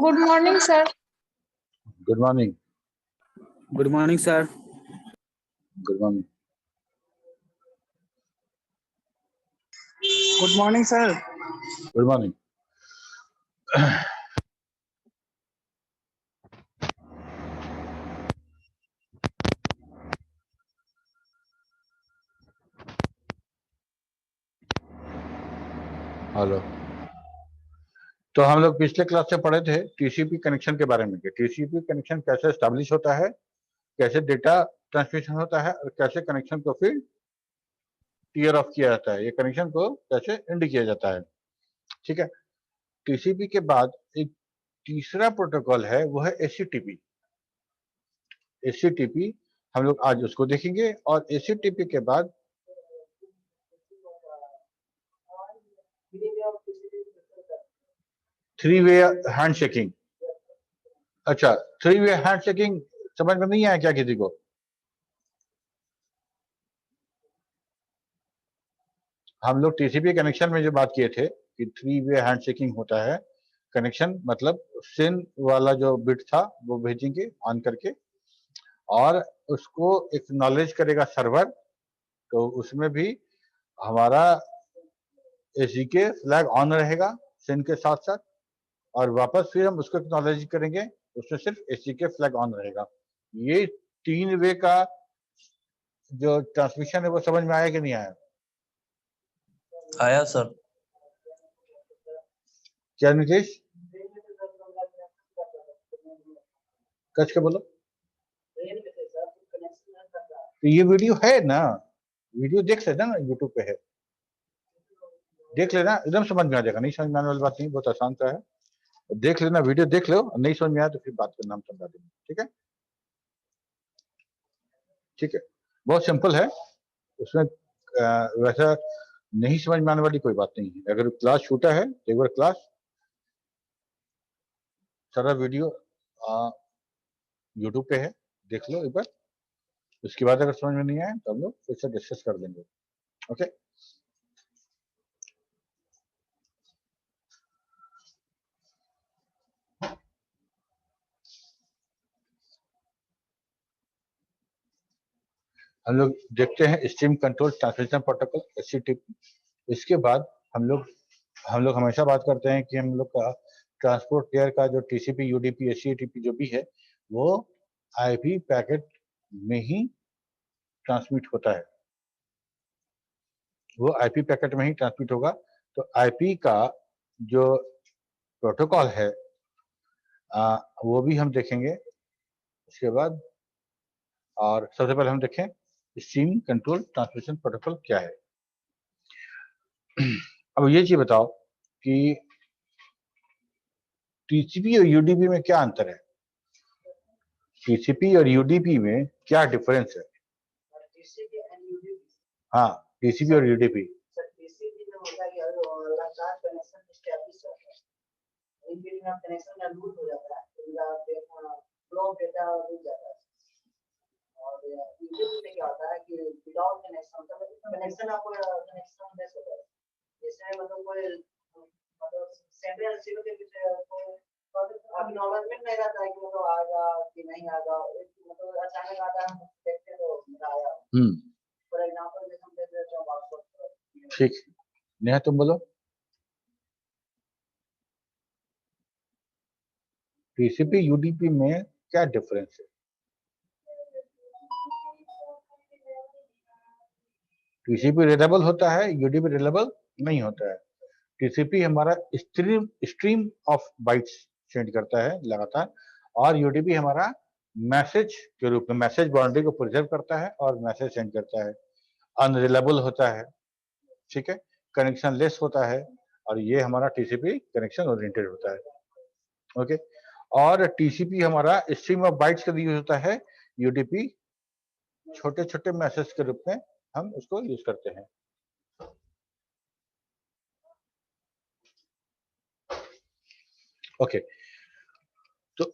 Good morning, sir. Good morning. Good morning, sir. Good morning. Good morning, sir. Good morning. Hello. तो हम लोग पिछले class से पढ़े थे टीसीपी कनेक्शन के बारे में कि टीसीपी कनेक्शन कैसे एस्टैब्लिश होता है, कैसे डेटा ट्रांसमिशन होता है और कैसे कनेक्शन को फिर टीयर ऑफ किया जाता है, ये कनेक्शन को कैसे एंड किया जाता है। ठीक है। टीसीपी के बाद एक तीसरा प्रोटोकॉल है, वो है एचटीटीपी। एचटीटीपी हम लोग आज उसको देखेंगे और एचटीटीपी के बाद थ्री वे हैंडशेकिंग। अच्छा, थ्री वे हैंडशेकिंग समझ में नहीं आया क्या किसी को? हम लोग टीसीपी कनेक्शन में जो बात किए थे कि थ्री वे हैंडशेकिंग होता है। कनेक्शन मतलब सिन वाला जो बिट था वो भेजेंगे ऑन करके और उसको एक्नॉलेज करेगा सर्वर, तो उसमें भी हमारा एचडीके फ्लैग ऑन रहेगा सिन के साथ साथ, और वापस फिर हम उसको एक्नॉलेज करेंगे, उसमें सिर्फ एचडीके फ्लैग ऑन रहेगा। ये तीन वे का जो ट्रांसमिशन है वो समझ में आया कि नहीं आया? आया सर। क्या नीतीश, कच के बोलो। तो ये वीडियो है ना, वीडियो देख लेना ना, यूट्यूब पे है, देख लेना, एकदम समझ में आ जाएगा। नहीं समझ में आने वाली बात नहीं, बहुत आसान सा है, देख लेना, वीडियो देख लो, नहीं समझ में आया तो फिर बात करना, हम समझा देंगे। ठीक है, ठीक है, बहुत सिंपल है, उसमें वैसा नहीं समझ में आने वाली कोई बात नहीं है। अगर क्लास छूटा है तो एक बार क्लास सारा वीडियो यूट्यूब पे है, देख लो एक बार। उसके बाद अगर समझ में नहीं आए तो हम लोग फिर से डिस्कस कर देंगे। ओके, हम लोग देखते हैं stream control transmission protocol HTTP. इसके बाद हम लोग हमेशा बात करते हैं कि हम लोग का ट्रांसपोर्ट लेयर का जो टीसीपी यूडीपी एचटीटीपी जो भी है वो आईपी पैकेट में ही ट्रांसमिट होता है, वो आईपी पैकेट में ही ट्रांसमिट होगा। तो आईपी का जो प्रोटोकॉल है वो भी हम देखेंगे उसके बाद। और सबसे पहले हम देखें स्ट्रीम कंट्रोल ट्रांसमिशन प्रोटोकॉल क्या है। अब ये चीज बताओ कि टीसीपी और यूडीपी में क्या अंतर है, टीसीपी और यूडीपी में क्या डिफरेंस है? हाँ, टीसीपी और यूडीपी। क्या होता है कि विदाउट कनेक्शन आपको कनेक्शन लेस होता है, जैसे मतलब कोई मतलब सेंड या रिसीवर के बीच अभी नॉलेजमेंट नहीं रहता है कि मतलब आएगा कि नहीं आएगा, मतलब अचानक आता है देखते तो मेरा आया। फॉर एग्जांपल जैसे हम देख रहे हैं व्हाट्सएप। ठीक, नेहा तुम बोलो। टीसीपी यूडीपी में क्या डिफरेंस है? टीसीपी रिलेबल होता है, यूडीपी रिलेबल नहीं होता है। टीसीपी हमारा स्ट्रीम ऑफ बाइट्स सेंड करता है लगातार, और यूडीपी हमारा मैसेज के रूप में मैसेज बाउंड्री को प्रिजर्व करता है और मैसेज सेंड करता है। अनरिलायबल होता है, ठीक है, कनेक्शन लेस होता है, और ये हमारा टीसीपी कनेक्शन ओरिएंटेड होता है। ओके, और टीसीपी हमारा स्ट्रीम ऑफ बाइट्स के लिए यूज होता है, यूडीपी छोटे छोटे मैसेज के रूप में हम उसको यूज करते हैं। ओके, तो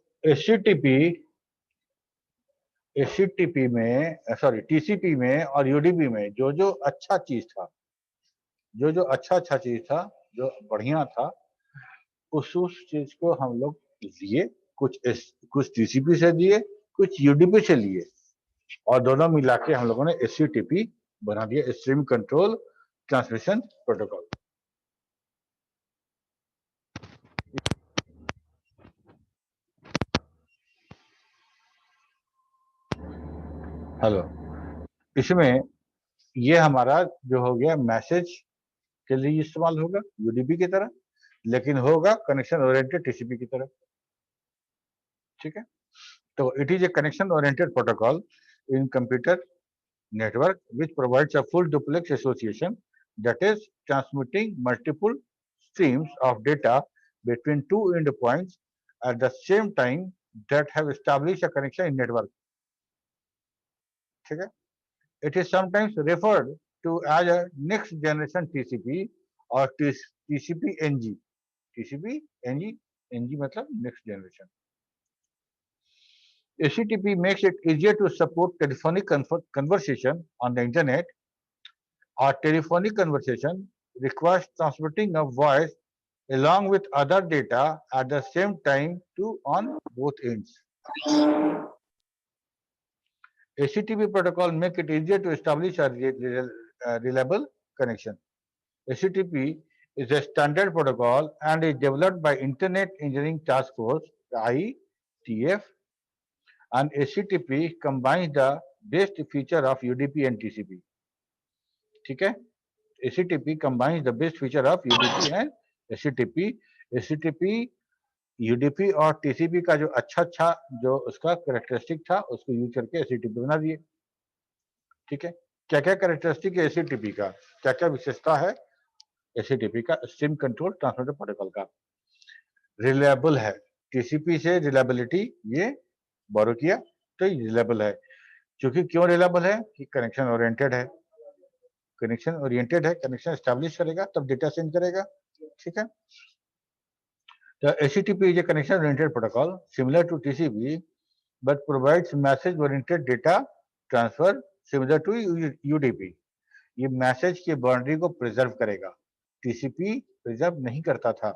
एचटीटीपी में सॉरी टीसीपी में और यूडीपी में जो जो अच्छा चीज था, जो अच्छा चीज था, जो बढ़िया था, उस चीज को हम लोग लिए, कुछ टीसीपी से लिए, कुछ यूडीपी से लिए, और दोनों मिला के हम लोगों ने एससीटीपी बना दिया, stream control transmission protocol. Hello, इसमें ये हमारा जो हो गया मैसेज के लिए इस्तेमाल होगा यूडीपी की तरह, लेकिन होगा कनेक्शन ओरिएंटेड टीसीपी की तरह। ठीक है, तो it is a connection oriented protocol in computer network which provides a full duplex association, that is transmitting multiple streams of data between two endpoints at the same time that have established a connection in network. ठीक है, it is sometimes referred to as a next generation TCP or TCP-NG. TCP-NG, NG मतलब next generation. HTTP makes it easier to support telephonic conversation on the internet. Our telephonic conversation requires transmitting of voice along with other data at the same time on both ends. HTTP protocol make it easier to establish a reliable connection. HTTP is a standard protocol and is developed by Internet Engineering Task Force, the IETF, and HTTP combines the best feature of UDP and TCP. ठीक है, HTTP combines the best feature of UDP and HTTP. HTTP UDP और TCP का जो अच्छा जो उसका characteristic था उसको यूज करके HTTP बना दिए। ठीक है, क्या क्या कैरेक्टरिस्टिक है HTTP का, क्या क्या विशेषता है HTTP का, स्ट्रीम कंट्रोल ट्रांसमिटर प्रोटोकॉल का। रिलायबल है, TCP से रिलायबिलिटी ये बोरो किया तो रिलायबल है। क्योंकि क्यों रिलायबल है कि कनेक्शन ओरिएंटेड है, कनेक्शन एस्टैब्लिश करेगा तब डेटा सेंड करेगा। ठीक है, the HTTP is a connection oriented protocol similar to TCP but provides message oriented data transfer similar to UDP. ये मैसेज की बाउंड्री को प्रिजर्व करेगा, TCP प्रिजर्व नहीं करता था,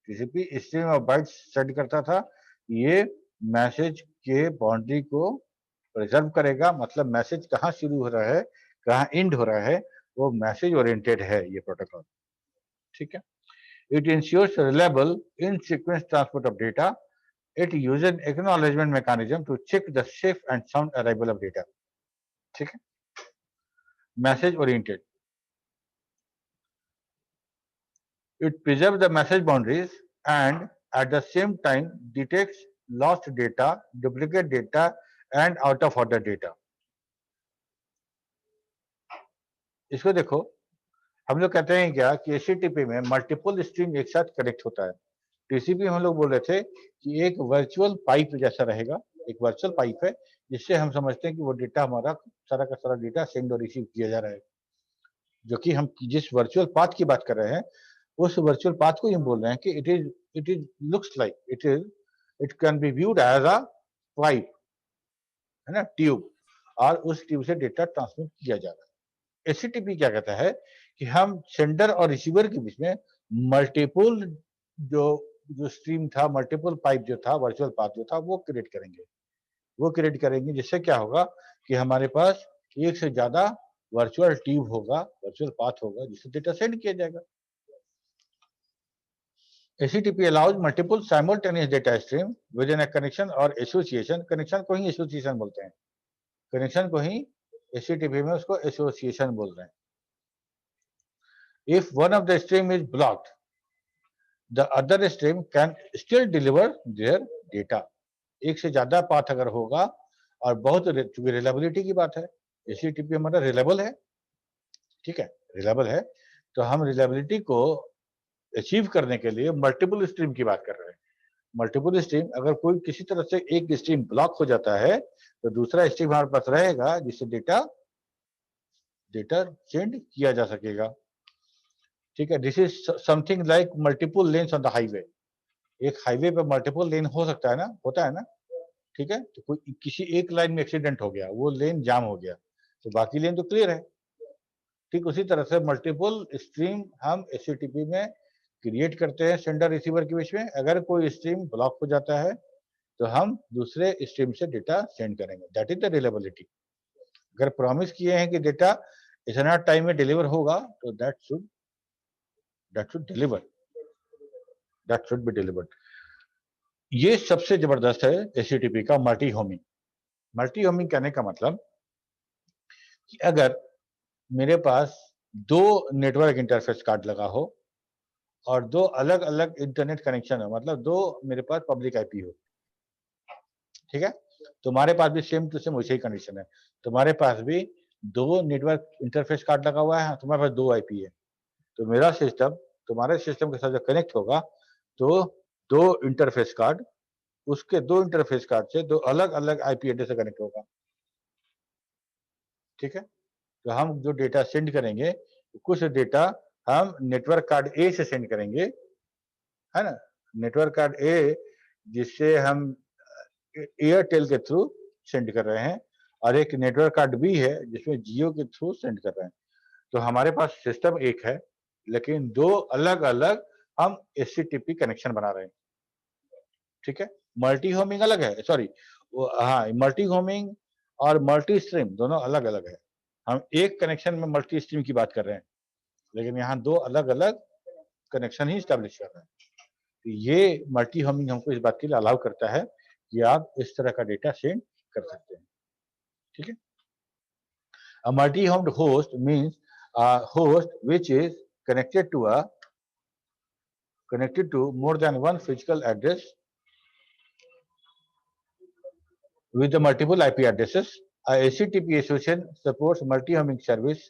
TCP stream of bytes set करता था, ये मैसेज के बाउंड्री को प्रिजर्व करेगा। मतलब मैसेज कहाँ शुरू हो रहा है कहाँ एंड हो रहा है वो मैसेज ओरिएंटेड है ये प्रोटोकॉल। ठीक है, it ensures reliable in-sequence transport of data. It uses an acknowledgement mechanism to check the safe and sound arrival of data. ठीक है, message oriented. It preserves the message boundaries and at the same time detects lost data, duplicate data and out of order data. इसको देखो, हम लोग कहते हैं क्या कि HTTP में मल्टीपल स्ट्रीम एक साथ कनेक्ट होता है। TCP हम लोग बोल रहे थे कि एक वर्चुअल पाइप जैसा रहेगा, एक वर्चुअल पाइप है जिससे हम समझते हैं कि वो डेटा हमारा सारा का सारा डेटा सेंड और रिसीव किया जा रहा है। जो कि हम जिस वर्चुअल पाथ की बात कर रहे हैं उस वर्चुअल पाथ को हम बोल रहे हैं कि it is looks like it can be viewed as a pipe, है ना, ट्यूब, और उस ट्यूब से डेटा ट्रांसमिट किया जा रहा है। HTTP क्या कहता है कि हम सेंडर और रिसीवर के बीच में मल्टीपल जो स्ट्रीम था, मल्टीपल पाइप जो था, वर्चुअल पाथ जो था वो क्रिएट करेंगे जिससे क्या होगा कि हमारे पास एक से ज्यादा वर्चुअल ट्यूब होगा, वर्चुअल पाथ होगा जिससे डेटा सेंड किया जाएगा। HTTP allows multiple simultaneous data stream within a connection or association. Connection को ही एसोसिएशन बोलते हैं, कनेक्शन को ही HTTP में उसको एसोसिएशन बोल रहे हैं। If one of the stream is blocked, the other stream can still deliver their data. एक से ज्यादा पाथ अगर होगा और बहुत रिलायबिलिटी की बात है, HTTP हमारा रिलायबल है। ठीक है, रिलायबल है तो हम रिलायबिलिटी को अचीव करने के लिए मल्टीपल स्ट्रीम की बात कर रहे हैं। मल्टीपल स्ट्रीम, अगर कोई किसी तरह से एक स्ट्रीम ब्लॉक हो जाता है तो दूसरा स्ट्रीम हमारे पास रहेगा जिससे डेटा सेंड किया जा सकेगा। ठीक है, this is something like multiple lens on the highway. एक हाईवे पे मल्टीपल लेन हो सकता है ना, होता है ना। ठीक है, तो कोई किसी एक लाइन में एक्सीडेंट हो गया, वो लेन जाम हो गया तो बाकी लेन तो क्लियर है। ठीक उसी तरह से मल्टीपल स्ट्रीम हम HTTP में क्रिएट करते हैं सेंडर रिसीवर के बीच में। अगर कोई स्ट्रीम ब्लॉक हो जाता है तो हम दूसरे स्ट्रीम से डेटा सेंड करेंगे, दैट इज द रिलायबिलिटी। अगर प्रॉमिस किए हैं कि डेटा इतना टाइम में डिलीवर होगा तो that should deliver, that should be delivered. ये सबसे जबरदस्त है एचटीटीपी का मल्टी होमिंग। मल्टी होमिंग कहने का मतलब कि अगर मेरे पास दो नेटवर्क इंटरफेस कार्ड लगा हो और दो अलग अलग इंटरनेट कनेक्शन हो, मतलब दो मेरे पास पब्लिक आईपी हो, ठीक है, तुम्हारे पास भी सेम टू सेम वैसे ही कंडीशन है, तुम्हारे पास भी दो नेटवर्क इंटरफेस कार्ड लगा हुआ है, तुम्हारे पास दो आईपी है, तो मेरा सिस्टम तुम्हारे सिस्टम के साथ जब कनेक्ट होगा तो दो इंटरफेस कार्ड, उसके दो इंटरफेस कार्ड से दो अलग अलग आईपी एड्रेस से कनेक्ट होगा, ठीक है। तो हम जो डेटा सेंड करेंगे, कुछ डेटा हम नेटवर्क कार्ड ए से सेंड करेंगे, है ना, नेटवर्क कार्ड ए जिससे हम एयरटेल के थ्रू सेंड कर रहे हैं, और एक नेटवर्क कार्ड बी है जिसमें जियो के थ्रू सेंड कर रहे हैं। तो हमारे पास सिस्टम एक है लेकिन दो अलग अलग हम एचटीटीपी कनेक्शन बना रहे हैं, ठीक है। मल्टी होमिंग अलग है, सॉरी, हाँ, मल्टी होमिंग और मल्टी स्ट्रीम दोनों अलग अलग है। हम एक कनेक्शन में मल्टी स्ट्रीम की बात कर रहे हैं, लेकिन यहाँ दो अलग अलग कनेक्शन ही स्टैब्लिश कर रहे हैं। तो ये मल्टी होमिंग हमको इस बात के लिए अलाउ करता है कि आप इस तरह का डेटा सेंड कर सकते हैं, ठीक है। A multi-homed host means a host which is connected to more than one physical address with the multiple IP addresses. A HTTP association supports multi-homing service.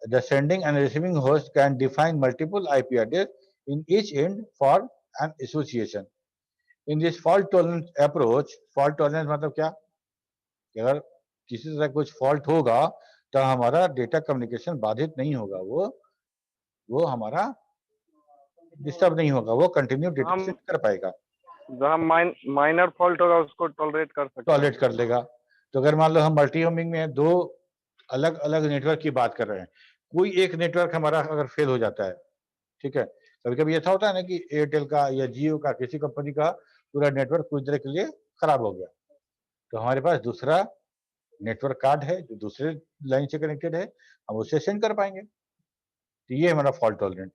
The sending and receiving host can define multiple IP address in each end for an association. In this fault tolerant approach, fault tolerance मतलब क्या? कि अगर किसी तरह कुछ fault होगा तो हमारा डेटा कम्युनिकेशन बाधित नहीं होगा, वो हमारा डिस्टर्ब नहीं होगा, वो कंटिन्यू डेटा सेंड कर पाएगा, जहाँ माइनर फॉल्ट होगा उसको टॉलरेट कर सकते हैं, टॉलरेट कर लेगा। तो अगर मान लो हम मल्टी होमिंग में दो अलग अलग नेटवर्क की बात कर रहे हैं, कोई एक नेटवर्क हमारा अगर फेल हो जाता है, ठीक है, कभी कभी ऐसा होता है ना कि एयरटेल का या जियो का किसी कंपनी का पूरा नेटवर्क कुछ देर के लिए खराब हो गया, तो हमारे पास दूसरा नेटवर्क कार्ड है जो दूसरे लाइन से कनेक्टेड है, हम उससे सेंड कर पाएंगे। तो ये हमारा फॉल्ट टॉलरेंट,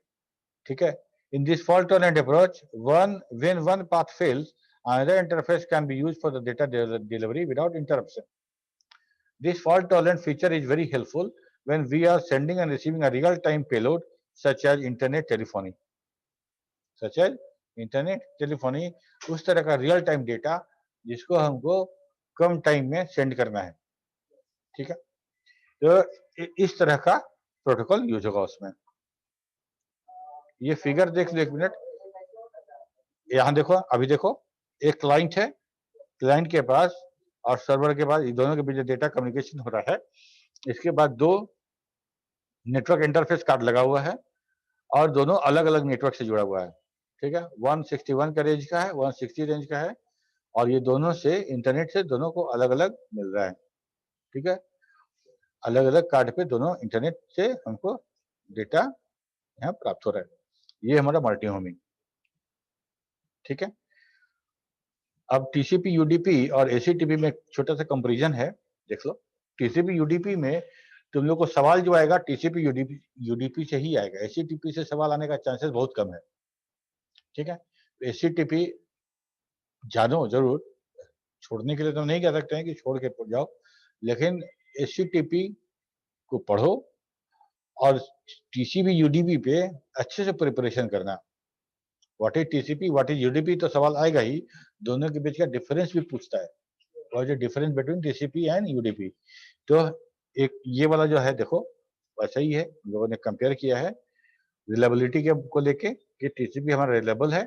ठीक है। In this fault tolerant approach, when one path fails, another interface can be used for the data delivery without interruption. This fault tolerant feature is very helpful when we are sending and receiving a real-time payload such as internet telephony. उस तरह का real time data जिसको हमको कम time में send करना है, ठीक है। तो इस तरह का प्रोटोकॉल यूज होगा उसमें। ये फिगर देख लो एक मिनट, यहाँ देखो, अभी देखो, एक क्लाइंट है, क्लाइंट के पास और सर्वर के पास, दोनों के बीच डेटा कम्युनिकेशन हो रहा है। इसके बाद दो नेटवर्क इंटरफेस कार्ड लगा हुआ है और दोनों अलग अलग नेटवर्क से जुड़ा हुआ है, ठीक है। 161 का रेंज का है, 160 रेंज का है, और ये दोनों से इंटरनेट से दोनों को अलग अलग मिल रहा है, ठीक है। अलग अलग कार्ड पे दोनों इंटरनेट से हमको डेटा यहाँ प्राप्त हो रहा है। ये हमारा मल्टी होमिंग, ठीक है। अब टीसीपी यूडीपी और एचटीटीपी में छोटा सा कंपैरिजन है, देख लो। टीसीपी यूडीपी में तुम लोग को सवाल जो आएगा टीसीपी यूडीपी से ही आएगा, एचटीटीपी से सवाल आने का चांसेस बहुत कम है, ठीक है। एचटीटीपी जानो जरूर, छोड़ने के लिए तो नहीं कह सकते हैं कि छोड़ के जाओ, लेकिन एचटीटीपी को पढ़ो और टीसीपी यूडीपी पे अच्छे से प्रिपरेशन करना। What is TCP, what is UDP तो सवाल आएगा ही, दोनों के बीच का डिफरेंस भी पूछता है, what is difference between TCP and UDP. तो एक ये वाला जो है देखो वैसा ही है, हम लोगों ने कंपेयर किया है रिलायबिलिटी के को लेके कि टीसीपी हमारा रिलायबल है,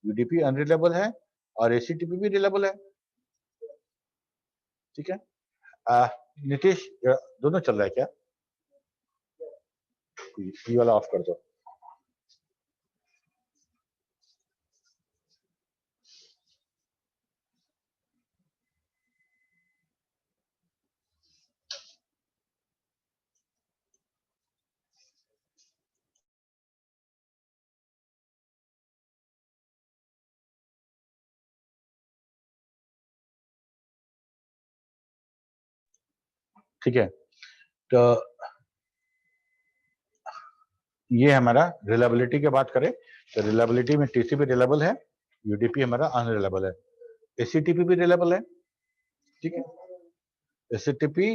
यूडीपी अनरिलायबल है और एचटीटीपी भी रिलायबल है, ठीक है। नीतीश दोनों चल रहा है क्या? ये वाला ऑफ कर दो। ठीक है, तो ये हमारा रिलायबिलिटी की बात करें तो रिलायबिलिटी में टीसीपी रिलायबल है, यूडीपी हमारा अनरिलायबल है, एससीटीपी भी रिलायबल है। ठीक है, एससीटीपी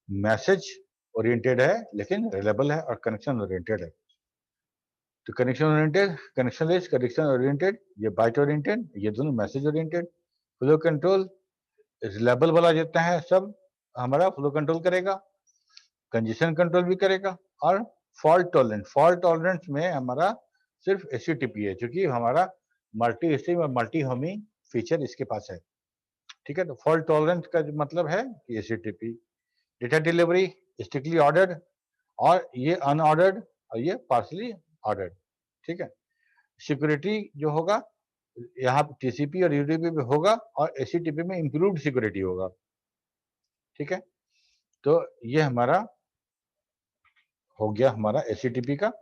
मैसेज ओरिएंटेड है लेकिन रिलायबल है और कनेक्शन ओरिएंटेड है। तो connection oriented, connection less, connection oriented, ये बाइट ओरिएंटेड, ये दोनों message oriented. Flow control reliable वाला जितना है सब हमारा फ्लो कंट्रोल करेगा, कंजेशन कंट्रोल भी करेगा, और फॉल्ट टॉलरेंस में हमारा सिर्फ एससीटीपी है, क्योंकि हमारा मल्टी स्ट्रीम और मल्टी होमिंग फीचर इसके पास है। ठीक है, तो फॉल्ट टॉलरेंस का जो मतलब है कि एससीटीपी। डेटा डिलीवरी स्ट्रिक्टली ऑर्डर्ड, और ये अनऑर्डर्ड, और ये पार्शली ऑर्डर्ड। ठीक है, सिक्योरिटी जो होगा यहाँ टीसीपी और यूडीपी में होगा और एससीटीपी में इंप्रूव्ड सिक्योरिटी होगा। ठीक है, तो ये हमारा हो गया हमारा एससीटीपी का।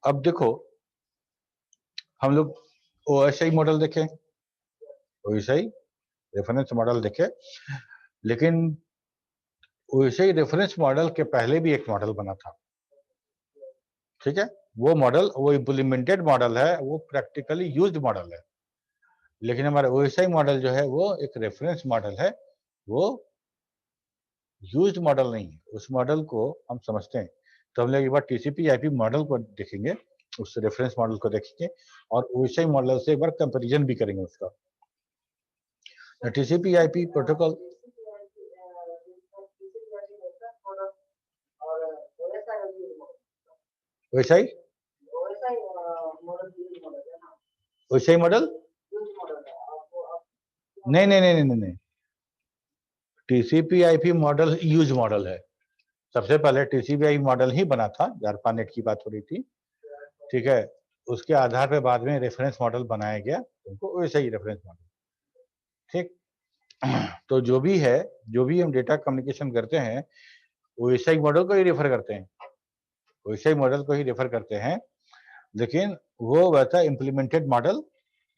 अब देखो हम लोग ओएसआई मॉडल देखें, ओएसआई रेफरेंस मॉडल देखें, लेकिन ओएसआई रेफरेंस मॉडल के पहले भी एक मॉडल बना था। ठीक है, वो मॉडल वो इम्प्लीमेंटेड मॉडल है, वो प्रैक्टिकली यूज्ड मॉडल है, लेकिन हमारा ओएसआई मॉडल जो है वो एक रेफरेंस मॉडल है, वो यूज्ड मॉडल नहीं है। उस मॉडल को हम समझते हैं, तो हम लोग एक बार टीसीपी आईपी मॉडल को देखेंगे, उस रेफरेंस मॉडल को देखेंगे और ओएसआई मॉडल से एक बार कंपैरिजन भी करेंगे उसका। TCP IP protocol OSI OSI model नहीं, TCP IP model use model है। सबसे पहले टीसीपी आईपी मॉडल ही बना था, ARPANET की बात हो रही थी। ठीक है, उसके आधार पे बाद में रेफरेंस मॉडल बनाया गया, उनको वैसे ही रेफरेंस मॉडल। ठीक, तो जो भी हम डेटा कम्युनिकेशन करते हैं ओएसआई मॉडल को ही रेफर करते हैं, ओएसआई मॉडल को ही रेफर करते हैं, लेकिन वो वैसा इम्प्लीमेंटेड मॉडल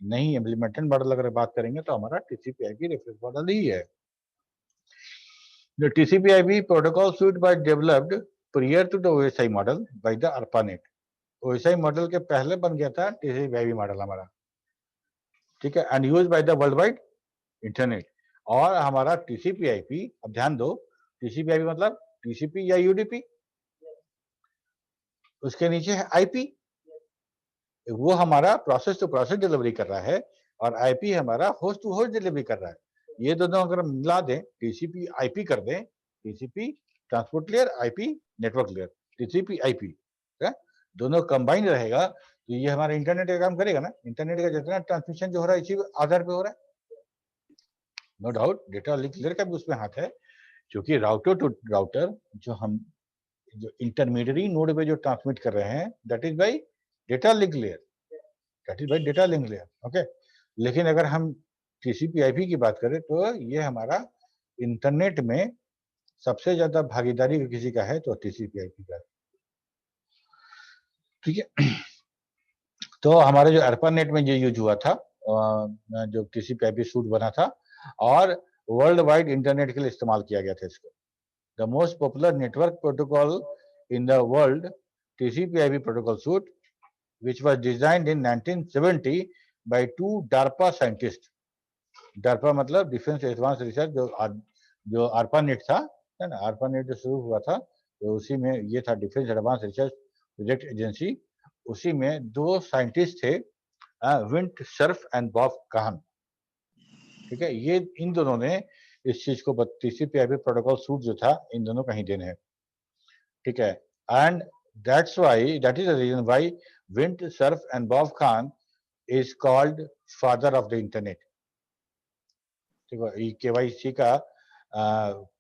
नहीं। इम्प्लीमेंटेड मॉडल अगर बात करेंगे तो हमारा टीसीपी आईपी रेफरेंस मॉडल ही है। The TCP/IP protocol suite was developed prior to the OSI model by the ARPANET. OSI model के पहले बन गया था TCP/IP मॉडल हमारा। ठीक है, and use by the world wide internet. और हमारा TCP/IP, अब ध्यान दो, TCP/IP मतलब TCP या UDP, उसके नीचे है IP, वो हमारा प्रोसेस टू प्रोसेस डिलीवरी कर रहा है, और IP हमारा होस्ट टू होस्ट डिलीवरी कर रहा है। ये दोनों अगर मिला दें, TCP/IP कर दें, TCP transport layer, IP network layer, TCP/IP दोनों कंबाइन रहेगा, तो ये हमारा इंटरनेट का काम करेगा ना। इंटरनेट का जितना ट्रांसमिशन जो हो रहा है इसी आधार पे हो रहा है, no doubt. Data link layer का भी उसमें हाथ है, क्योंकि राउटर टू राउटर जो इंटरमीडियरी नोड पे जो ट्रांसमिट कर रहे हैं, that is by data link layer, okay. लेकिन अगर हम TCP/IP की बात करें तो ये हमारा इंटरनेट में सबसे ज्यादा भागीदारी किसी का है तो TCP/IP का है। ठीक है, तो हमारे जो ARPANET में ये यूज हुआ था, जो TCP/IP सूट बना था, और वर्ल्ड वाइड इंटरनेट के लिए इस्तेमाल किया गया था इसको। The most popular network protocol in the world, TCP/IP protocol suit, which was designed in 1970 by 2 DARPA scientists. DARPA मतलब डिफेंस एडवांस रिसर्च, जो ARPANET था, है ना, ARPANET जो शुरू हुआ था, तो उसी में ये था defence advance research project agency. उसी में 2 साइंटिस्ट थे, विंट सर्फ एंड बॉब काहन। ठीक है, ये इन दोनों ने इस चीज को TCP/IP प्रोटोकॉल सूट जो था, इन दोनों का ही देन है। ठीक है, and that is the reason why Vint Cerf and Bob Kahn is called father of the internet. ठीक है, KYC का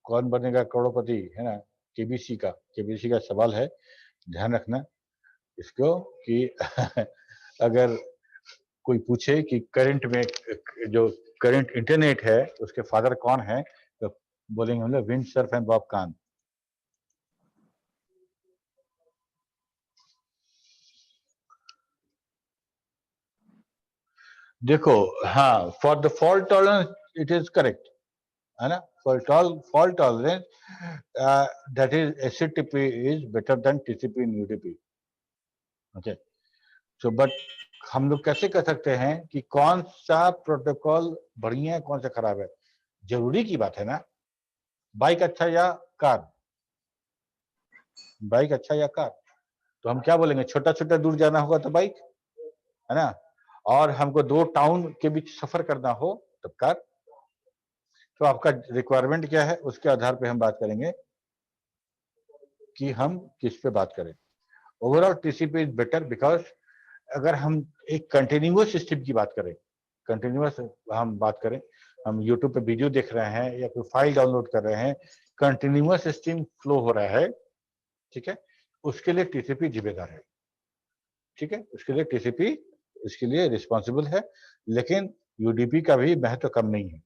कौन बनेगा करोड़पति, है ना, KBC का सवाल है, ध्यान रखना इसको कि अगर कोई पूछे कि करंट में जो करंट इंटरनेट है उसके फादर कौन है, तो बोलेंगे हम लोग विंट सर्फ एंड बॉब काहन। देखो, हाँ, for the fault tolerance it is correct, है ना. Fault tolerance that is HTTP is better than TCP and UDP. Okay. So but हम लोग कैसे कह सकते हैं कि कौन सा प्रोटोकॉल बढ़िया है कौन सा खराब है? जरूरी की बात है ना. बाइक अच्छा या कार? बाइक अच्छा या कार? तो हम क्या बोलेंगे, छोटा छोटा दूर जाना होगा तो बाइक, है ना. और हमको 2 टाउन के बीच सफर करना हो तब कार. तो आपका रिक्वायरमेंट क्या है उसके आधार पे हम बात करेंगे कि हम किस पे बात करें. Overall TCP is better because अगर हम एक कंटिन्यूअस सिस्टम की बात करें, कंटिन्यूअस हम बात करें, हम यूट्यूब पे वीडियो देख रहे हैं या कोई फाइल डाउनलोड कर रहे हैं, कंटिन्यूअस स्ट्रीम फ्लो हो रहा है, ठीक है, उसके लिए टीसीपी जिम्मेदार है. ठीक है, उसके लिए टीसीपी इसके लिए रिस्पॉन्सिबल है. लेकिन यूडीपी का भी महत्व कम नहीं है.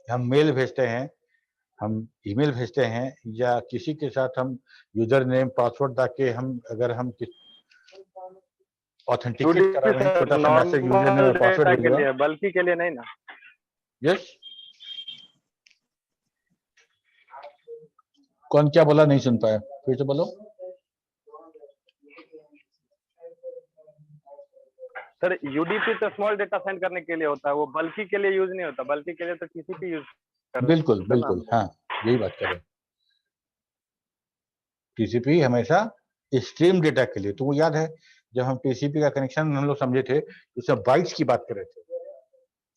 हम मेल भेजते हैं, हम ईमेल भेजते हैं या किसी के साथ हम यूजर नेम पासवर्ड डाके हम अगर हम ऑथेंटिकेट करा रहे हैं, छोटा सा मैसेज यूजर नेम और पासवर्ड के लिए, बल्कि के लिए नहीं ना. यस. कौन क्या बोला, नहीं सुन पाया, फिर से बोलो. सर यूडीपी तो स्मॉल डेटा सेंड करने के लिए होता है, वो बल्कि के लिए यूज नहीं होता. बल्कि के लिए तो टीसीपी यूज करते हैं. बिल्कुल बिल्कुल, हाँ यही बात करें. टीसीपी हमेशा स्ट्रीम डेटा के लिए. तो वो याद है जब हम टीसीपी का कनेक्शन हम लोग समझे थे उसमें बाइट्स की बात कर रहे थे,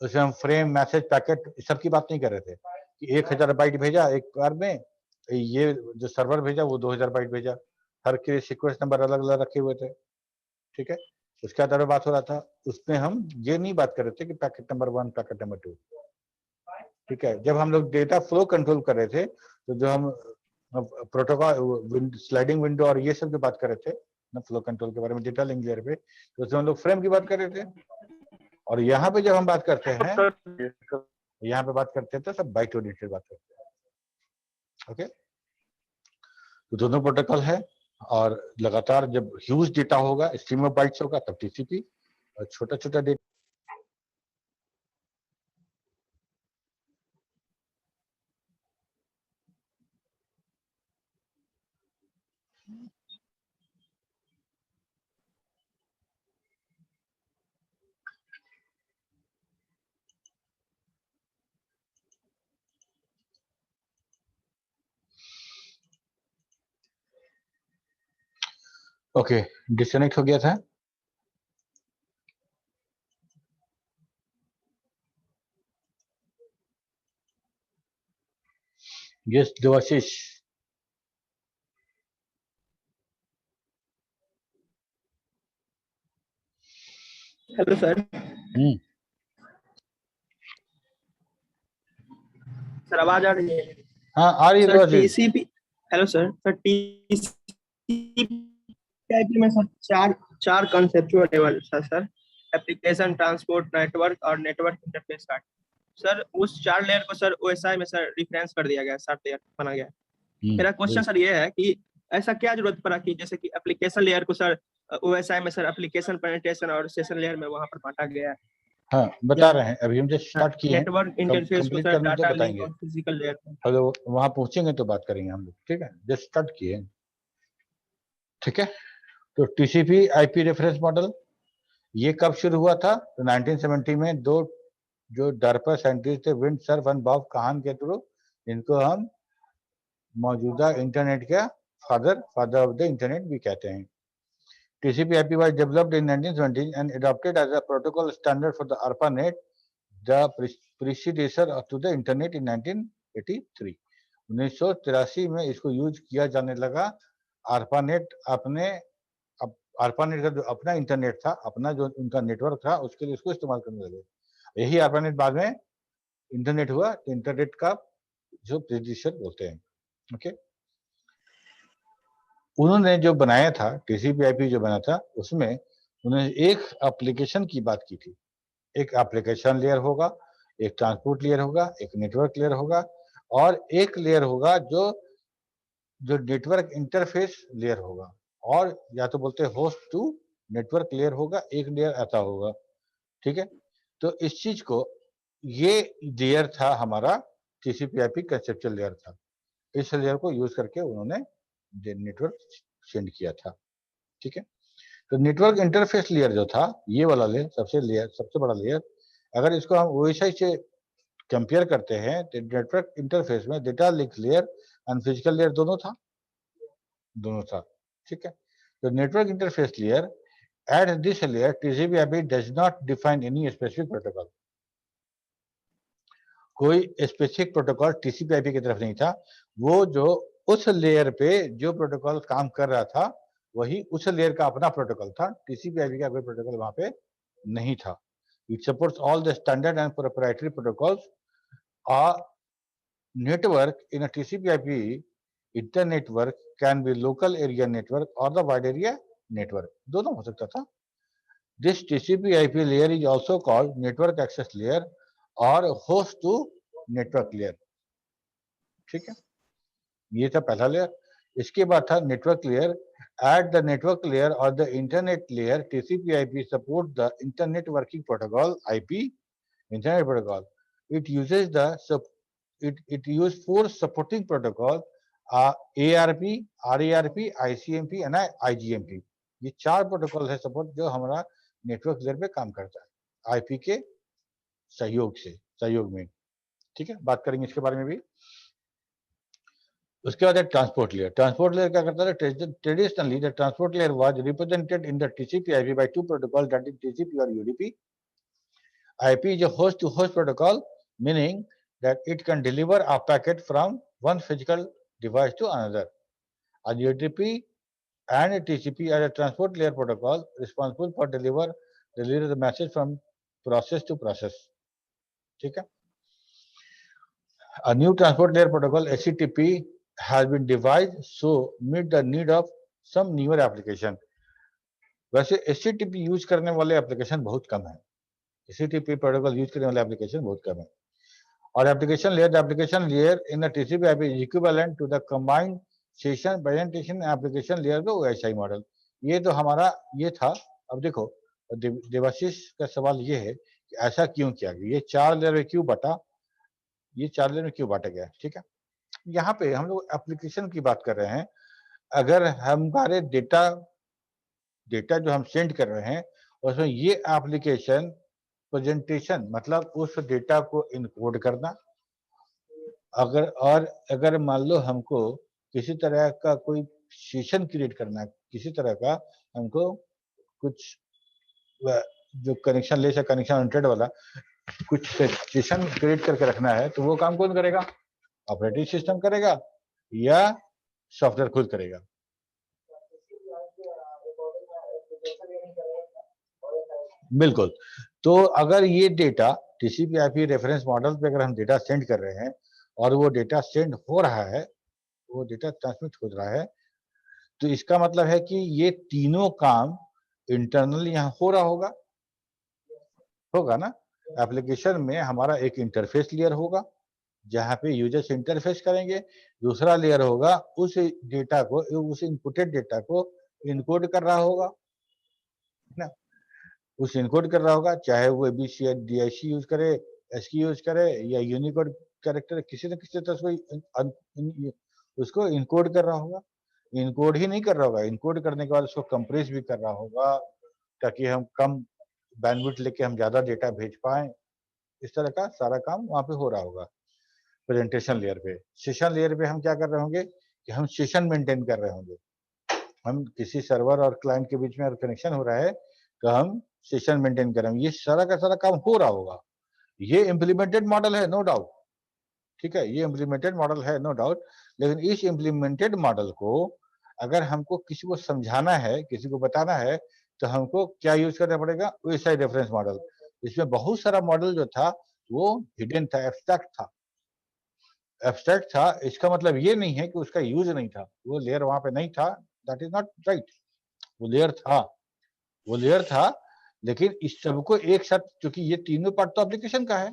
उसमें हम फ्रेम मैसेज पैकेट सब की बात नहीं कर रहे थे कि 1000 बाइट भेजा एक बार में, ये जो सर्वर भेजा वो 2000 बाइट भेजा, हर के सीक्वेंस नंबर अलग अलग रखे हुए थे. ठीक है, उसके आधार पर बात हो रहा था. उसमें हम ये नहीं बात कर रहे थे कि पैकेट नंबर 1 पैकेट नंबर 2. ठीक है, जब हम लोग डेटा फ्लो कंट्रोल कर रहे थे तो जो हम प्रोटोकॉल स्लाइडिंग विंडो और ये सब जो बात कर रहे थे ना फ्लो कंट्रोल के बारे में डेटा लिंक लेयर पे, तो उसमें हम लोग फ्रेम की बात कर रहे थे. और यहाँ पे जब हम बात करते हैं, यहाँ पे बात करते हैं तो सब बाइट ओरिएंटेड बात करते हैं. ओके, तो दोनों प्रोटोकॉल है. और लगातार जब ह्यूज डेटा होगा, स्ट्रीम ऑफ बाइट्स होगा, तब टीसीपी. और छोटा छोटा डेटा ओके डिस्कनेक्ट हो गया था. Yes Debashish. Hello sir. Sir आवाज आ रही है? हाँ आ रही है sir Debashish. TCP. Hello sir. Sir TCP में सर चार कंसेप्चुअल लेवल था सर. एप्लीकेशन, ट्रांसपोर्ट, नेटवर्क और नेटवर्क इंटरफेस कार्ड. सर उस 4 लेयर को सर ओएसआई में सर रेफरेंस कर दिया गया, 7 लेयर बना गया. मेरा क्वेश्चन सर ये है कि ऐसा क्या जरूरत पड़ा कि जैसे कि एप्लीकेशन लेयर को सर ओएसआई में सर एप्लीकेशन पेनिट्रेशन और सेशन लेयर में वहां पर बांटा गया है. हाँ बता रहे हैं, अभी हम जस्ट स्टार्ट किए हैं. नेटवर्क इंटरफेस को सर करने तो डाटा लिंक बताएंगे. और फिजिकल लेयर में. हेलो, वहां पहुंचेंगे तो बात करेंगे हम लोग. ठीक है, जस्ट स्टार्ट किए हैं. ठीक है, तो टीसीपी आईपी रेफरेंस मॉडल ये कब शुरू हुआ था? तो 1970 में 2 जो डरपर साइंटिस्ट थे, विंडसर्फ और बॉब काहन के थ्रू, इनको हम मौजूदा इंटरनेट का फादर ऑफ द इंटरनेट भी कहते हैं. TCP/IP was developed in 1970 and adopted as a protocol standard for the ARPANET, the predecessor to the internet in 1983. 1983 में इसको यूज किया जाने लगा. ARPANET ARPANET का जो अपना इंटरनेट था, अपना जो उनका नेटवर्क था, उसके लिए इसको इस्तेमाल करने लगे. यही ARPANET बाद में इंटरनेट हुआ. इंटरनेट का जो प्रेडिसेसर बोलते हैं. ओके, उन्होंने जो बनाया था TCP/IP जो बना था, उसमें उन्होंने एक एप्लीकेशन की बात की थी. एक एप्लीकेशन लेयर होगा, एक ट्रांसपोर्ट लेयर होगा, एक नेटवर्क लेयर होगा और एक लेयर होगा जो नेटवर्क इंटरफेस लेयर होगा, और या तो बोलते हैं होस्ट टू नेटवर्क लेयर होगा. एक लेयर ऐसा होगा. ठीक है, तो इस चीज को, ये लेयर था हमारा TCP/IP कंसेप्चुअल लेयर था। इस लेयर को यूज करके उन्होंने नेटवर्क सेंड किया था। ठीक है, तो नेटवर्क इंटरफेस लेयर जो था, ये वाला लेयर सबसे बड़ा लेयर, अगर इसको हम OSI से कंपेयर करते हैं तो नेटवर्क इंटरफेस में data link layer and physical layer दोनों था। ठीक है, तो network interface layer at this layer TCP/IP does not define any specific protocol। कोई स्पेसिफिक प्रोटोकॉल TCP/IP की तरफ नहीं था। वो जो उस लेयर पे जो प्रोटोकॉल काम कर रहा था वही उस लेयर का अपना प्रोटोकॉल था। TCP/IP का कोई प्रोटोकॉल वहां पे नहीं था। It supports all the standard and proprietary protocols। A network in a TCP/IP internetwork can be local area network or the wide area network, दोनों हो सकता था। This TCP/IP layer is also called network access layer or host to network layer। ठीक है, ये था पहला layer. इसके बाद था network layer. At the network layer or the internet layer, TCP/IP support the internet working protocol IP, internet protocol। It uses it use 4 supporting protocol ARP, RARP, ICMP and IGMP। ये 4 protocol है support जो हमारा network layer पे काम करता है IP के सहयोग में। ठीक है, बात करेंगे इसके बारे में भी। उसके बाद है ट्रांसपोर्ट लेयर। ट्रांसपोर्ट लेयर क्या करता है? Traditionally the transport layer was represented in the TCP/IP by 2 protocol, that is TCP और UDP। IP is a host-to-host protocol, meaning that it can deliver a packet from one physical device to another। And UDP and TCP are a transport layer protocol responsible for deliver the message from process to process। ठीक है, a new transport layer protocol HTTP has been devised so meet the need of some newer application। वैसे HTTP use करने वाले application बहुत कम है। HTTP protocol use करने वाले application बहुत कम है। और application layer in the TCP/IP is equivalent to the combined session presentation application layer का OSI मॉडल। ये तो हमारा ये था। अब देखो देवाशीष का सवाल ये है कि ऐसा क्यों किया गया, ये 4 लेयर में क्यों बांटा, ये 4 लेयर में क्यों बांटा गया? ठीक है, यहाँ पे हम लोग एप्लीकेशन की बात कर रहे हैं। अगर हमारे डेटा जो हम सेंड कर रहे हैं उसमें ये एप्लीकेशन प्रेजेंटेशन मतलब उस डेटा को इनकोड करना, अगर मान लो हमको किसी तरह का कोई सेशन क्रिएट करना है, किसी तरह का हमको कुछ जो कनेक्शन लेस या कनेक्शन अनटेड वाला कुछ सेशन क्रिएट करके रखना है, तो वो काम कौन करेगा? ऑपरेटिंग सिस्टम करेगा या सॉफ्टवेयर खुद करेगा? बिल्कुल। तो अगर ये डेटा TCP/IP रेफरेंस मॉडल पे अगर हम डेटा सेंड कर रहे हैं और वो डेटा सेंड हो रहा है, वो डेटा ट्रांसमिट हो रहा है, तो इसका मतलब है कि ये तीनों काम इंटरनली यहाँ हो रहा होगा ना। एप्लीकेशन में हमारा एक इंटरफेस लेयर होगा जहाँ पे यूजर्स इंटरफेस करेंगे, दूसरा लेयर होगा उस डेटा को, उस इनपुटेड डेटा को इनकोड कर रहा होगा ना, उस इनकोड कर रहा होगा, चाहे वो ABC या DIC यूज करे, ASCII यूज करे या यूनिकोड कैरेक्टर, किसी न किसी तरह से उसको इनकोड कर रहा होगा। इनकोड ही नहीं कर रहा होगा, इनकोड करने के बाद उसको कंप्रेस भी कर रहा होगा ताकि हम कम बैंडविड्थ लेके हम ज्यादा डेटा भेज पाए। इस तरह का सारा काम वहां पे हो रहा होगा प्रेजेंटेशन लेयर पे। सेशन लेयर पे हम क्या कर रहे होंगे कि हम सेशन मेंटेन कर रहे होंगे। हम किसी सर्वर और क्लाइंट के बीच में अगर कनेक्शन हो रहा है तो हम सेशन मेंटेन कर रहे हैं। ये सारा का सारा काम हो रहा होगा। ये इम्प्लीमेंटेड मॉडल है, नो डाउट। ठीक है, ये इम्प्लीमेंटेड मॉडल है, नो डाउट। लेकिन इस इम्प्लीमेंटेड मॉडल को अगर हमको किसी को समझाना है, किसी को बताना है, तो हमको क्या यूज करना पड़ेगा? OSI reference model. इसमें बहुत सारा मॉडल जो था वो हिडन था, एब्स्ट्रैक्ट था। इसका मतलब ये नहीं है कि उसका यूज नहीं था, वो लेयर वहां पे नहीं था, दैट इज नॉट राइट। वो लेयर था, लेकिन इस सबको एक साथ, क्योंकि ये तीनों पार्ट तो एप्लीकेशन का है,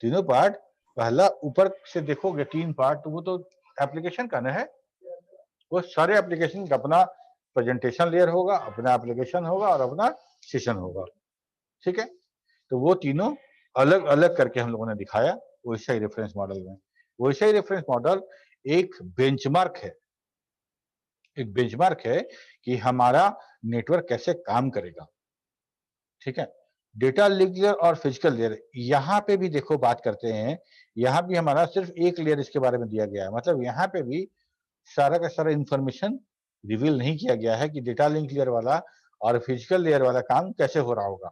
तीनों पार्ट, पहला ऊपर से देखोगे 3 पार्ट, तो वो तो एप्लीकेशन का ना है। वो सारे एप्लीकेशन का अपना प्रेजेंटेशन लेयर होगा, अपना एप्लीकेशन होगा और अपना सेशन होगा। ठीक है, तो वो तीनों अलग अलग करके हम लोगों ने दिखाया ओएसआई रेफरेंस मॉडल में। ओएसआई रेफरेंस मॉडल एक बेंचमार्क है, एक बेंचमार्क है कि हमारा नेटवर्क कैसे काम करेगा। ठीक है, डेटा लिंक लेयर और फिजिकल लेयर, यहाँ पे भी देखो बात करते हैं, यहाँ भी हमारा सिर्फ एक लेयर इसके बारे में दिया गया है, मतलब यहाँ पे भी सारा का सारा इंफॉर्मेशन रिवील नहीं किया गया है कि डेटा लिंक लेयर वाला और फिजिकल लेयर वाला काम कैसे हो रहा होगा।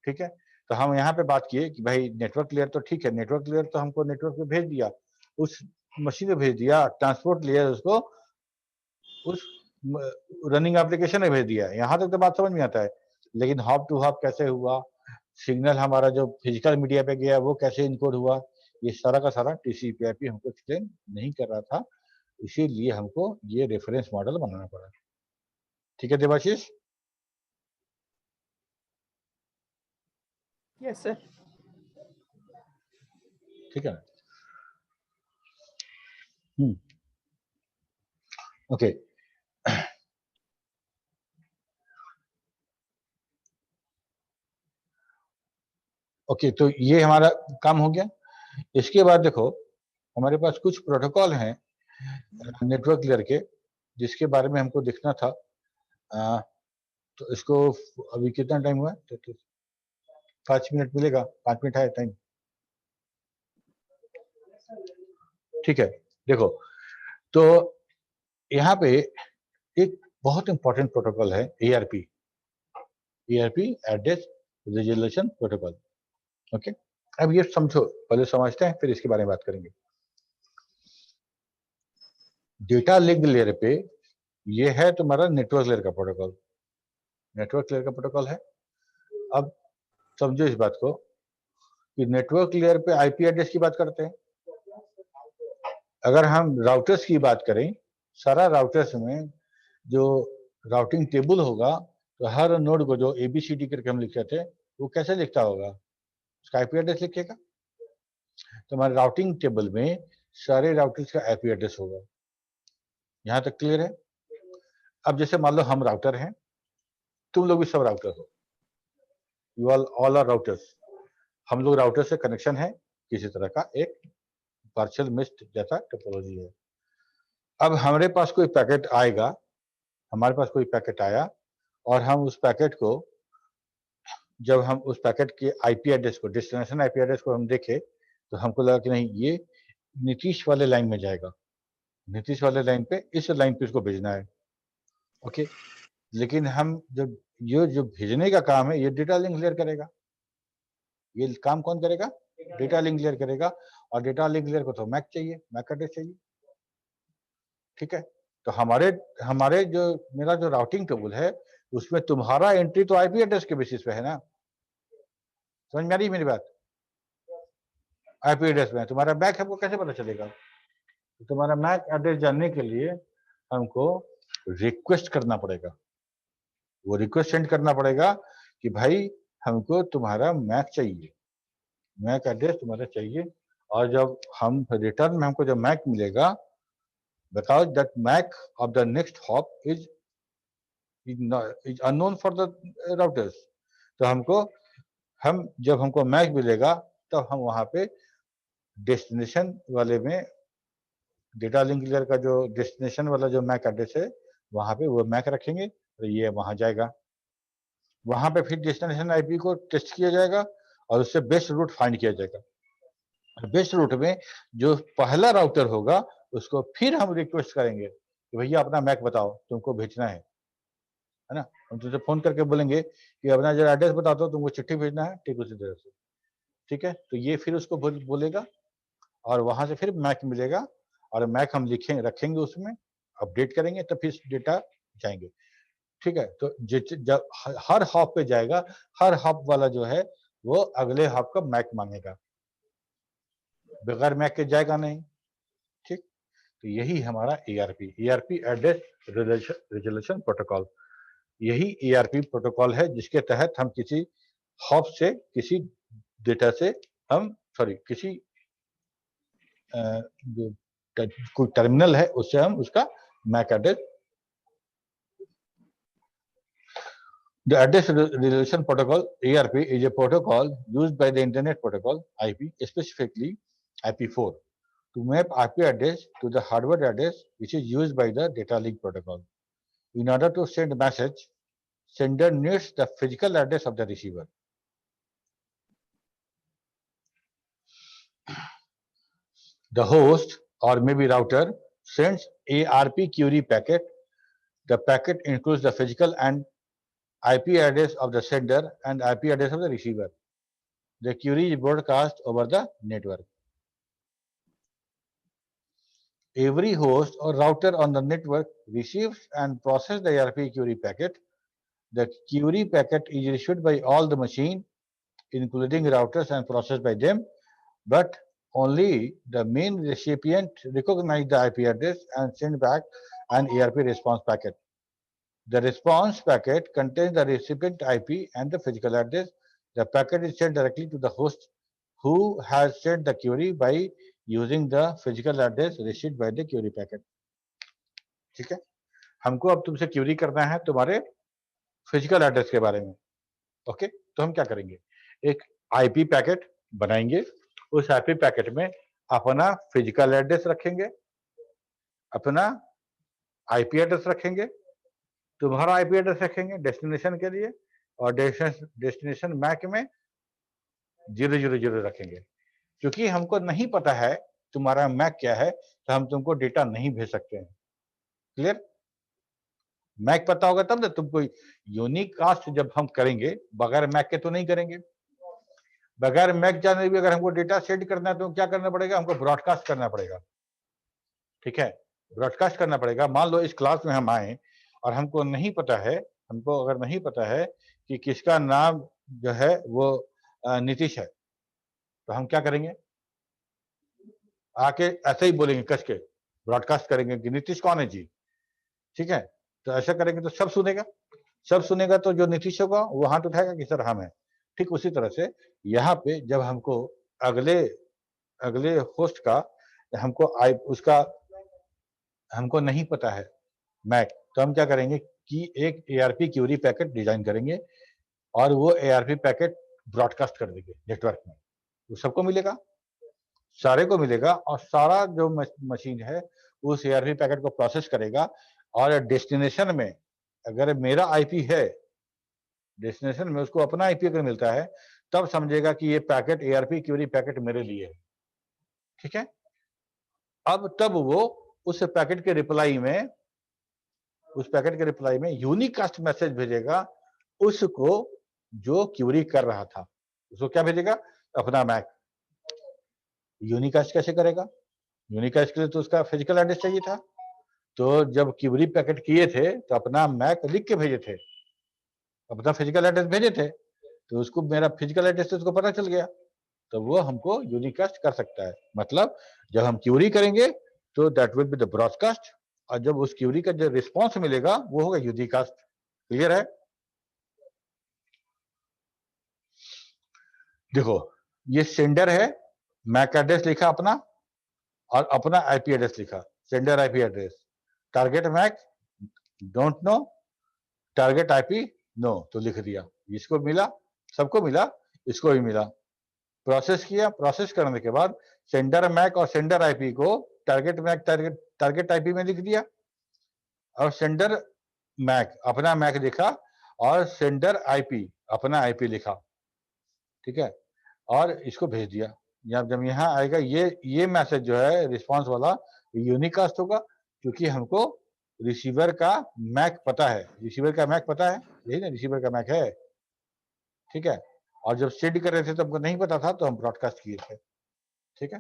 ठीक है, तो हम यहाँ पे बात किए कि भाई नेटवर्क लेयर तो ठीक है, नेटवर्क लेयर तो हमको नेटवर्क पे भेज दिया, उस मशीन पे भेज दिया, ट्रांसपोर्ट लेयर उसको उस रनिंग एप्लीकेशन में भेज दिया, यहाँ तक तो बात समझ में आता है। लेकिन हॉप टू हॉप कैसे हुआ, सिग्नल हमारा जो फिजिकल मीडिया पे गया वो कैसे इनकोड हुआ, ये सारा का सारा टीसीपी/आईपी हमको एक्सप्लेन नहीं कर रहा था, इसीलिए हमको ये रेफरेंस मॉडल बनाना पड़ा। ठीक है देवाशीष? Yes, sir. ठीक है ना? ओके, ओके, तो ये हमारा काम हो गया। इसके बाद देखो हमारे पास कुछ प्रोटोकॉल हैं नेटवर्क लेयर के, जिसके बारे में हमको देखना था। तो इसको अभी कितना टाइम हुआ? तो 5 मिनट मिलेगा, 5 मिनट है टाइम। ठीक है, देखो तो यहाँ पे एक बहुत इंपॉर्टेंट प्रोटोकॉल है ARP, address resolution protocol. Okay, अब ये समझो, पहले समझते हैं फिर इसके बारे में बात करेंगे। डेटा लिंक लेयर पे ये है तुम्हारा नेटवर्क लेयर का प्रोटोकॉल, नेटवर्क लेयर का प्रोटोकॉल है। अब समझो इस बात को कि नेटवर्क लेयर पे आईपी एड्रेस की बात करते हैं। अगर हम राउटर्स की बात करें, सारा राउटर्स में जो राउटिंग टेबल होगा, तो हर नोड को जो ABCD करके हम लिखते थे, वो कैसे लिखता होगा? उसका आईपी एड्रेस लिखेगा। तो हमारे राउटिंग टेबल में सारे राउटर्स का आईपी एड्रेस होगा। यहाँ तक क्लियर है? अब जैसे मान लो हम राउटर हैं, तुम लोग भी सब राउटर हो, यू ऑल आर राउटर्स। हम लोग राउटर से कनेक्शन है, किसी तरह का एक पार्शियल मिस्ड जैसा टोपोलॉजी है। अब हमारे पास कोई पैकेट आएगा, हमारे पास कोई पैकेट आया और हम उस पैकेट को, जब हम उस पैकेट के आईपी एड्रेस को, डेस्टिनेशन आईपी एड्रेस को हम देखे, तो हमको लगा कि नहीं, ये नीतीश वाले लाइन में जाएगा, नीतीश वाले लाइन पे, इस लाइन पे इसको भेजना है। ओके, लेकिन हम जब ये जो भेजने का काम है, ये डेटा लिंक लेयर करेगा। ये काम कौन करेगा? डेटा लिंक लेयर करेगा। और डेटा लिंक लेयर को तो मैक चाहिए, मैक एड्रेस चाहिए। ठीक है, तो हमारे जो मेरा जो राउटिंग टेबल है, उसमें तुम्हारा एंट्री तो आईपी एड्रेस के बेसिस पे है ना। समझ में आ रही मेरी बात? आईपी एड्रेस में तुम्हारा मैक हमको कैसे पता चलेगा? तो तुम्हारा मैक एड्रेस जानने के लिए हमको रिक्वेस्ट करना पड़ेगा, वो रिक्वेस्ट सेंड करना पड़ेगा कि भाई हमको तुम्हारा मैक चाहिए, मैक एड्रेस तुम्हारा चाहिए। और जब हम रिटर्न में हमको जब मैक मिलेगा, बताओ that MAC of the next hop is unknown for the routers. तो जब हमको मैक मिलेगा, तब हम वहां पे डेस्टिनेशन वाले में, डेटा लिंक लेयर का जो डेस्टिनेशन वाला जो मैक एड्रेस है, वहां पे वो मैक रखेंगे, तो ये वहां जाएगा। वहां पे फिर डेस्टिनेशन आईपी को टेस्ट किया जाएगा और उससे बेस्ट रूट फाइंड किया जाएगा। बेस्ट रूट में जो पहला राउटर होगा, उसको फिर हम रिक्वेस्ट करेंगे कि भैया अपना मैक बताओ, तुमको भेजना है ना। हम तुझे फोन करके बोलेंगे कि अपना जो एड्रेस बता दो, तुमको चिट्ठी भेजना है, ठीक उसी तरह से। ठीक है, तो ये फिर उसको बोलेगा और वहां से फिर मैक मिलेगा, और मैक हम रखेंगे उसमें, अपडेट करेंगे, तो फिर डेटा जाएंगे। ठीक है, तो जब हर हॉप पे जाएगा, हर हॉप वाला जो है वो अगले हॉप का मैक मांगेगा, बगैर मैक के जाएगा नहीं। ठीक, तो यही हमारा ARP एड्रेस रिजोल्यूशन प्रोटोकॉल, यही ARP प्रोटोकॉल है, जिसके तहत हम किसी हॉप से, किसी डेटा से किसी जो कोई टर्मिनल है, उससे हम उसका MAC address The address resolution protocol ARP is a protocol used by the Internet Protocol IP, specifically IP4, to map IP address to the hardware address which is used by the data link protocol. In order to send a message, sender needs the physical address of the receiver. The host or maybe router sends ARP query packet. The packet includes the physical and IP address of the sender and IP address of the receiver. The query is broadcast over the network. Every host or router on the network receives and processes the ARP query packet. The query packet is issued by all the machines, including routers, and processed by them, but only the main recipient recognizes the IP address and send back an ARP response packet. The response packet contains the recipient IP and the physical address. The packet is sent directly to the host who has sent the query by using the physical address received by the query packet. ठीक है, हमको अब तुमसे Curie करना है तुम्हारे physical address के बारे में. ओके, तो हम क्या करेंगे, एक आईपी पैकेट बनाएंगे. उस आईपी पैकेट में अपना फिजिकल एड्रेस रखेंगे, अपना आईपी एड्रेस रखेंगे, तुम्हारा आईपी एड्रेस रखेंगे डेस्टिनेशन के लिए, और डेस्टिनेशन मैक में 000 रखेंगे. क्योंकि हमको नहीं पता है तुम्हारा मैक क्या है, तो हम तुमको डेटा नहीं भेज सकते हैं. क्लियर? मैक पता होगा तब ना तुमको यूनिक कास्ट जब हम करेंगे, बगैर मैक के तो नहीं करेंगे. बगैर मैक जाने भी अगर हमको डेटा सेंड करना है तो क्या करना पड़ेगा, हमको ब्रॉडकास्ट करना पड़ेगा. ठीक है, ब्रॉडकास्ट करना पड़ेगा. मान लो इस क्लास में हम आए और हमको नहीं पता है, हमको अगर नहीं पता है कि किसका नाम जो है वो नीतीश है, तो हम क्या करेंगे, आके ऐसे ही बोलेंगे, कस के ब्रॉडकास्ट करेंगे कि नीतीश कौन है जी. ठीक है, तो ऐसा करेंगे तो सब सुनेगा. सब सुनेगा तो जो नीतीश होगा वो हाथ उठाएगा कि सर हम हैं. ठीक उसी तरह से यहाँ पे जब हमको अगले होस्ट का हमको उसका हमको नहीं पता है मैक, तो हम क्या करेंगे कि एक एआरपी क्यूरी पैकेट डिजाइन करेंगे और वो एआरपी पैकेट ब्रॉडकास्ट कर देंगे नेटवर्क में. वो सबको मिलेगा, सारे को मिलेगा, और सारा जो मशीन है उस एआरपी पैकेट को प्रोसेस करेगा. और डेस्टिनेशन में अगर मेरा आईपी है, डेस्टिनेशन में उसको अपना आईपी अगर मिलता है, तब समझेगा कि ये पैकेट एआरपी क्यूरी पैकेट मेरे लिए है. ठीक है, अब तब वो उस पैकेट के रिप्लाई में यूनिकास्ट मैसेज भेजेगा उसको जो क्यूरी कर रहा था. उसको क्या भेजेगा, अपना मैक. यूनिकास्ट कैसे करेगा, यूनिकास्ट के लिए तो उसका फिजिकल एड्रेस चाहिए था. तो जब क्यूरी पैकेट किए थे तो अपना मैक लिख के भेजे थे, अपना फिजिकल एड्रेस भेजे थे, तो उसको मेरा फिजिकल एड्रेस उसको पता चल गया, तो वो हमको यूनिकास्ट कर सकता है. मतलब जब हम क्यूरी करेंगे तो that will be the broadcast, और जब उस क्यूरी का जो रिस्पॉन्स मिलेगा वो होगा यूनिकास्ट. क्लियर है? देखो ये सेंडर है, मैक एड्रेस लिखा अपना और अपना आईपी एड्रेस लिखा, sender IP address. Target MAC don't know, target IP know, तो लिख दिया. इसको मिला, सबको मिला, इसको भी मिला. प्रोसेस किया, प्रोसेस करने के बाद सेंडर मैक और सेंडर आईपी को टारगेट मैक टारगेट आईपी में लिख दिया, और सेंडर मैक अपना मैक लिखा और सेंडर आईपी अपना आईपी लिखा. ठीक है, और इसको भेज दिया. जब यहाँ आएगा ये मैसेज जो है रिस्पांस वाला यूनिकास्ट होगा, क्योंकि हमको रिसीवर का मैक पता है. रिसीवर का मैक पता है, यही ना रिसीवर का मैक है. ठीक है, और जब सेंड कर रहे थे तो हमको नहीं पता था, तो हम ब्रॉडकास्ट किए थे. ठीक है,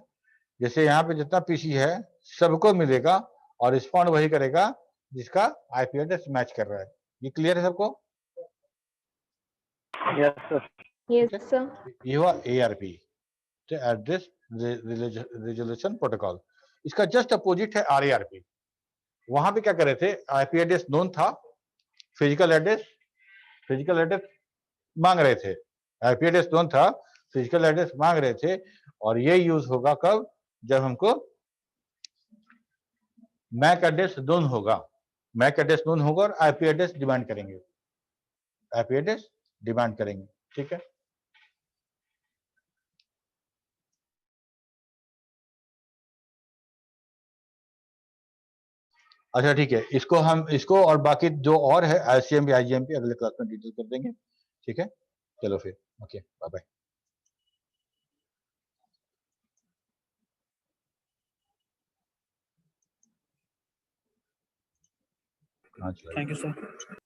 जैसे यहाँ पे जितना पीसी है सबको मिलेगा और रिस्पॉन्ड वही करेगा जिसका आईपी एड्रेस मैच कर रहा है. ये क्लियर है सबको? Yes sir. Yes sir. ये हुआ एआरपी, तो एड्रेस रिजोल्यूशन प्रोटोकॉल. इसका जस्ट अपोजिट है आरएआरपी. वहां पे क्या कर रहे थे, आईपी एड्रेस नोन था, फिजिकल एड्रेस मांग रहे थे. आईपी एड्रेस नोन था, फिजिकल एड्रेस मांग रहे थे. और ये यूज होगा कब, जब हमको मैक एड्रेस नोन होगा. मैक एड्रेस नोन होगा और आईपी एड्रेस डिमांड करेंगे. आईपी एड्रेस डिमांड करेंगे। ठीक है, अच्छा ठीक है, इसको और बाकी जो और है आईसीएमपी आईजीएमपी अगले क्लास में डिटेल कर देंगे। ठीक है, चलो फिर, okay, bye bye. Thank you sir.